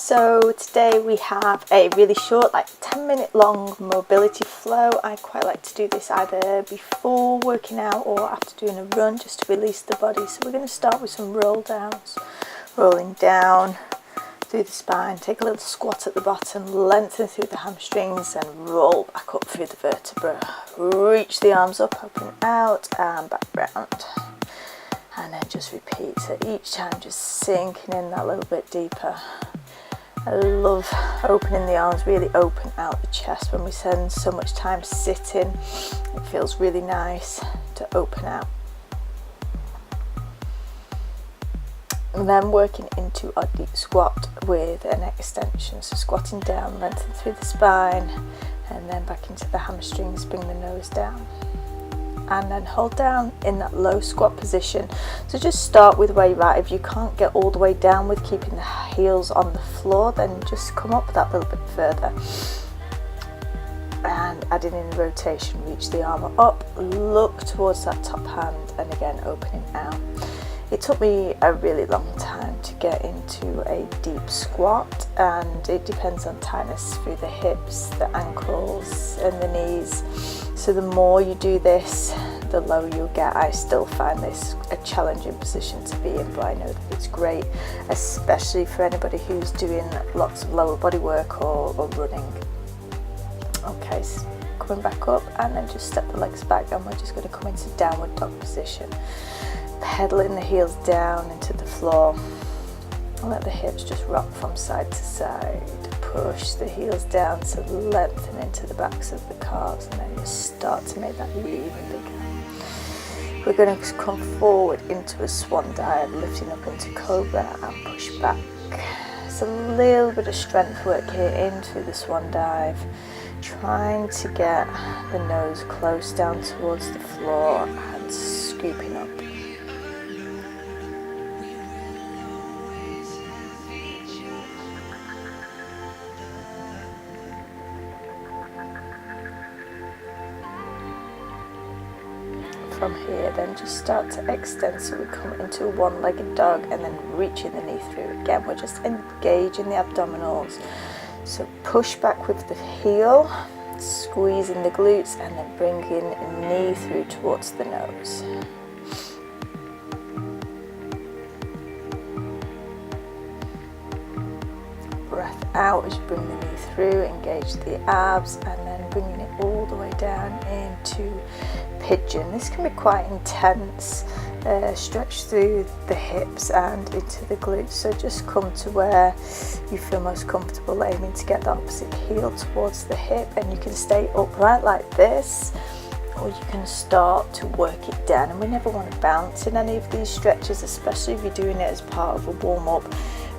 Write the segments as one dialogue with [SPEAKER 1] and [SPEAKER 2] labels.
[SPEAKER 1] So today we have a really short, like 10-minute long mobility flow. I quite like to do this either before working out or after doing a run, just to release the body. So we're going to start with some roll downs. Rolling down through the spine, take a little squat at the bottom, lengthen through the hamstrings and roll back up through the vertebra. Reach the arms up, open out and back round. And then just repeat. So each time just sinking in that little bit deeper. I love opening the arms, really open out the chest. When we spend so much time sitting, it feels really nice to open out. And then working into our deep squat with an extension. So squatting down, lengthen through the spine, and then back into the hamstrings, bring the nose down. And then hold down in that low squat position. So just start with where you're at. If you can't get all the way down with keeping the heels on the floor, then just come up that little bit further. And adding in rotation, reach the arm up, look towards that top hand, and again opening out. It took me a really long time to get into a deep squat, and it depends on tightness through the hips, the ankles and the knees. So the more you do this, the lower you'll get. I still find this a challenging position to be in, but I know that it's great, especially for anybody who's doing lots of lower body work or running. Okay, so coming back up, and then just step the legs back, and we're just going to come into downward dog position. Pedaling the heels down into the floor, and let the hips just rock from side to side. Push the heels down to lengthen into the backs of the calves, and then just start to make that even bigger. We're going to come forward into a swan dive, lifting up into cobra and push back. It's a little bit of strength work here in through the swan dive, trying to get the nose close down towards the floor and scooping up. From here, then just start to extend, so we come into a one-legged dog and then reaching the knee through. Again, we're just engaging the abdominals. So push back with the heel, squeezing the glutes, and then bringing a knee through towards the nose. Breath out as you bring the knee through, engage the abs, and then bringing it all the way down into pigeon. This can be quite intense, stretch through the hips and into the glutes. So just come to where you feel most comfortable, aiming to get the opposite heel towards the hip, and you can stay upright like this, or you can start to work it down. And we never want to bounce in any of these stretches, especially if you're doing it as part of a warm-up,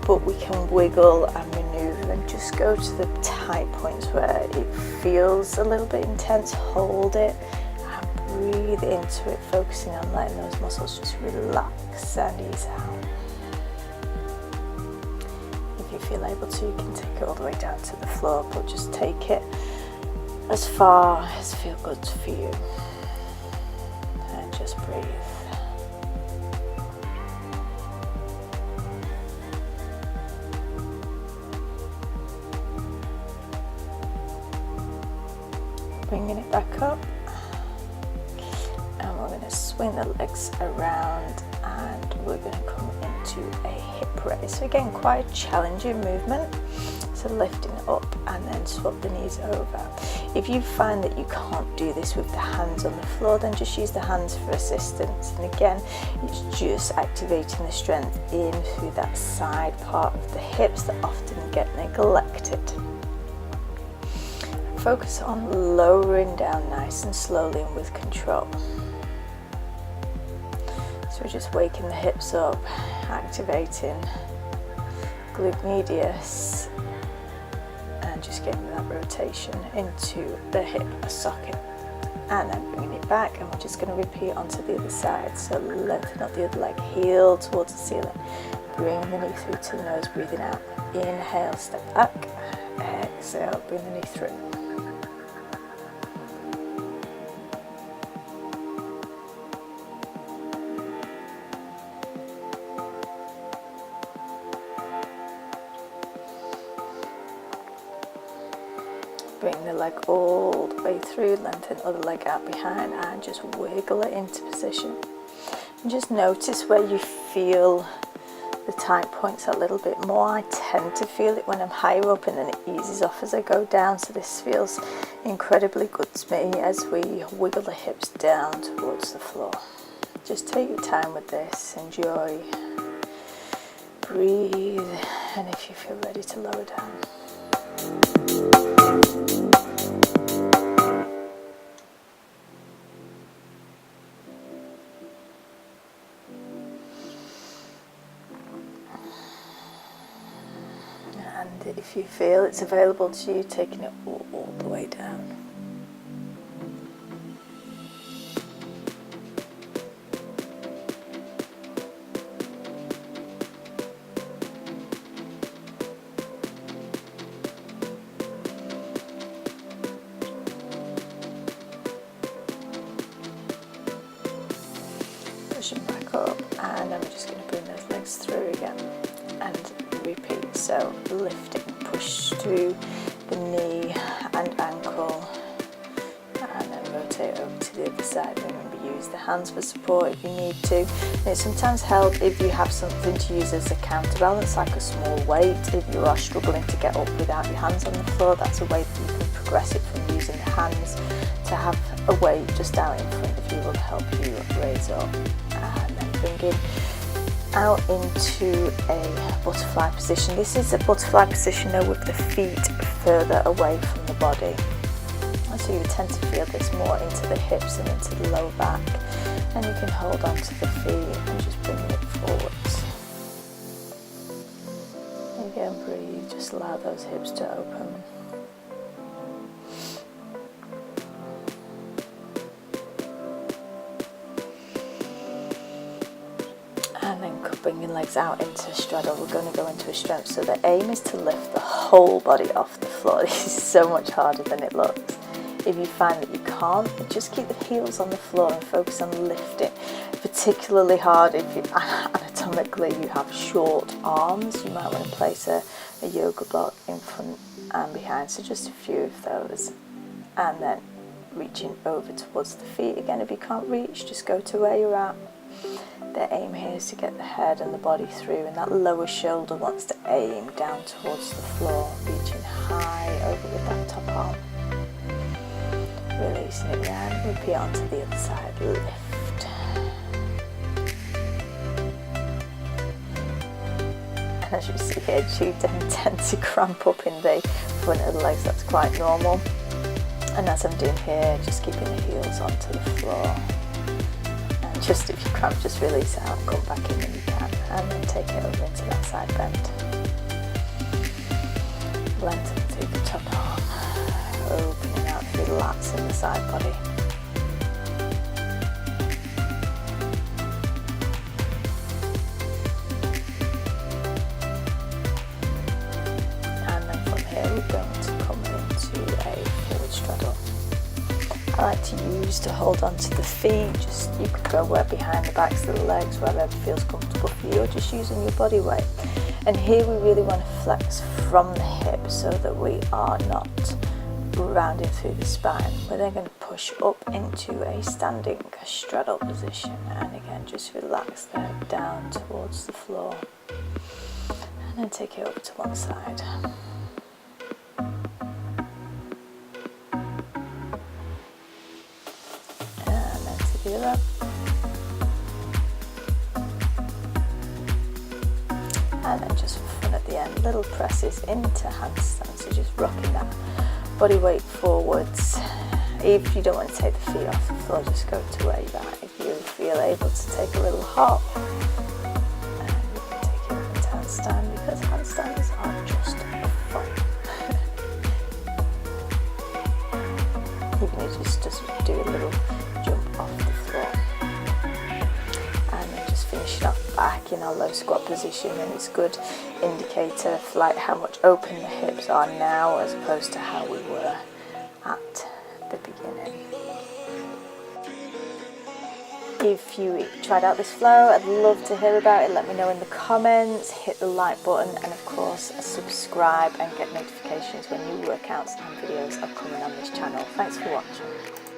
[SPEAKER 1] but we can wiggle and maneuver and just go to the tight points where it feels a little bit intense. Hold it and breathe into it, focusing on letting those muscles just relax and ease out. If you feel able to, you can take it all the way down to the floor, but just take it as far as feels good for you. And just breathe. Bringing it back up, and we're going to swing the legs around, and we're going to come into a hip raise. So again, quite a challenging movement. So lifting it up and then swap the knees over. If you find that you can't do this with the hands on the floor, then just use the hands for assistance. And again, it's just activating the strength in through that side part of the hips that often get neglected. Focus on lowering down nice and slowly and with control. So we're just waking the hips up, activating glute medius, and just getting that rotation into the hip socket. And then bringing it back, and we're just going to repeat onto the other side. So lengthen up the other leg, heel towards the ceiling. Bring the knee through to the nose, breathing out. Inhale, step back. Exhale, bring the knee through. bring the leg all the way through, lengthen the other leg out behind, and just wiggle it into position. And just notice where you feel the tight points a little bit more. I tend to feel it when I'm higher up, and then it eases off as I go down. So this feels incredibly good to me as we wiggle the hips down towards the floor. Just take your time with this, enjoy, breathe, and if you feel ready to lower down. And if you feel it's available to you, taking it all the way down. Pushing back up, and then we're just going to bring those legs through again and repeat. So lifting, push through the knee and ankle, and then rotate over to the other side. Remember, use the hands for support if you need to. And it sometimes helps if you have something to use as a counterbalance, like a small weight. If you are struggling to get up without your hands on the floor, that's a way that you can progress it from using the hands to have a weight just out in front of you will help you raise up. And then bring it out into a butterfly position. This is a butterfly position though with the feet further away from the body. So you tend to feel this more into the hips and into the lower back. And you can hold on to the feet and just bring it forwards. Again, breathe, just allow those hips to open. And then bring your legs out into a straddle. We're going to go into a stretch. So the aim is to lift the whole body off the floor. This is so much harder than it looks. If you find that you can't, just keep the heels on the floor and focus on lifting. Particularly hard if you, anatomically you have short arms. You might want to place a yoga block in front and behind. So just a few of those. And then reaching over towards the feet. Again, if you can't reach, just go to where you're at. The aim here is to get the head and the body through, and that lower shoulder wants to aim down towards the floor, reaching high over with that top arm. Releasing it down, repeat onto the other side, lift. And as you see here, you then tend to cramp up in the front of the legs, that's quite normal. And as I'm doing here, just keeping the heels onto the floor. Just if you cramp, just release it out and come back in when you can, and then take it over into that side bend. Lengthen through the top arm, opening out through the lats in the side body. And then from here we're going to come into a forward straddle. I like to use to hold on to the feet. Just you could go where behind the backs of the legs, wherever feels comfortable for you, or just using your body weight. And here we really want to flex from the hip so that we are not rounding through the spine. We're then going to push up into a standing straddle position, and again just relax there down towards the floor, and then take it over to one side. The other. And then just for fun at the end, little presses into handstand, so just rocking that body weight forwards. If you don't want to take the feet off the floor, just go to where you're at. If you feel able to take a little hop, and you can take it up into handstand, because handstands are just fun. Even if you just do a little jump off the floor, and then just finish it off back in our low squat position. And it's a good indicator of like how much open the hips are now as opposed to how we were at the beginning. If you tried out this flow, I'd love to hear about it. Let me know in the comments, hit the like button, and of course subscribe and get notifications when new workouts and videos are coming on this channel. Thanks for watching.